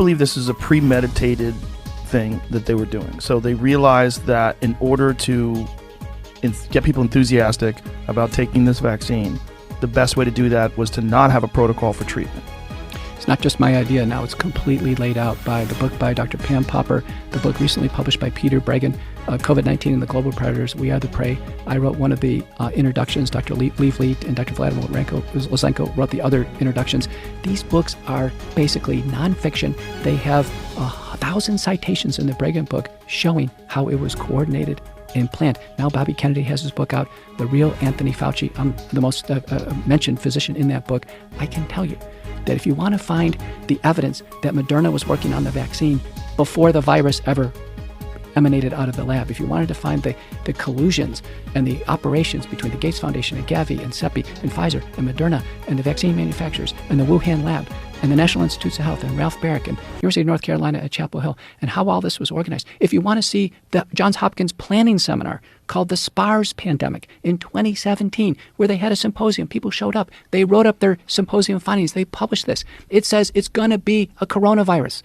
believe this is a premeditated thing that they were doing. So they realized that in order to get people enthusiastic about taking this vaccine, the best way to do that was to not have a protocol for treatment. It's not just my idea. Now it's completely laid out by the book by Dr. Pam Popper, the book recently published by Peter Breggin, COVID-19 and the Global Predators, We Are the Prey. I wrote one of the introductions. Dr. Leif Leet and Dr. Vladimir Lozenko wrote the other introductions. These books are basically nonfiction. They have 1,000 citations in the Breggin book showing how it was coordinated and planned. Now Bobby Kennedy has his book out, The Real Anthony Fauci. I'm the most mentioned physician in that book. I can tell you that if you want to find the evidence that Moderna was working on the vaccine before the virus ever emanated out of the lab, if you wanted to find the collusions and the operations between the Gates Foundation and Gavi and CEPI and Pfizer and Moderna and the vaccine manufacturers and the Wuhan lab and the National Institutes of Health and Ralph Barrick and University of North Carolina at Chapel Hill and how all this was organized. If you want to see the Johns Hopkins planning seminar called the SPARS pandemic in 2017, where they had a symposium, people showed up, they wrote up their symposium findings, they published this. It says it's going to be a coronavirus.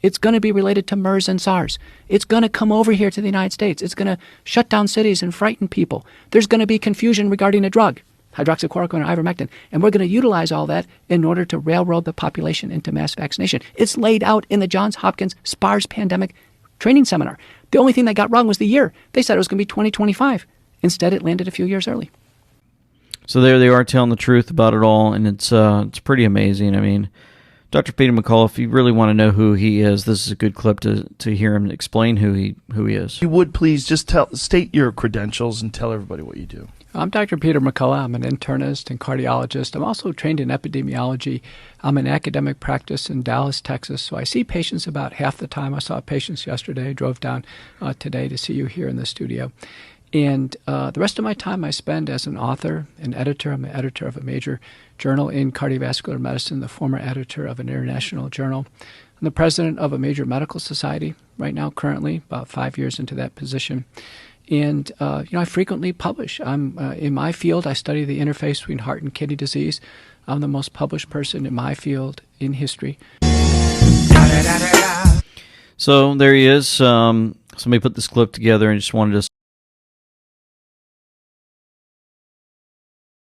It's going to be related to MERS and SARS. It's going to come over here to the United States. It's going to shut down cities and frighten people. There's going to be confusion regarding a drug, hydroxychloroquine or ivermectin, and we're going to utilize all that in order to railroad the population into mass vaccination. It's laid out in the Johns Hopkins SPARS pandemic training seminar. The only thing they got wrong was the year. They said it was going to be 2025. Instead, it landed a few years early. So there they are telling the truth about it all, and it's pretty amazing. I mean, Dr. Peter McCullough, if you really want to know who he is, this is a good clip to hear him explain who he is. If you would please just state your credentials and tell everybody what you do. I'm Dr. Peter McCullough. I'm an internist and cardiologist. I'm also trained in epidemiology. I'm in academic practice in Dallas, Texas. So I see patients about half the time. I saw patients yesterday. I drove down today to see you here in the studio. And the rest of my time I spend as an author, an editor. I'm an editor of a major journal in cardiovascular medicine, the former editor of an international journal. I'm the president of a major medical society right now, currently, about 5 years into that position. And, I frequently publish. I'm in my field, I study the interface between heart and kidney disease. I'm the most published person in my field in history. So there he is. Somebody put this clip together and just wanted us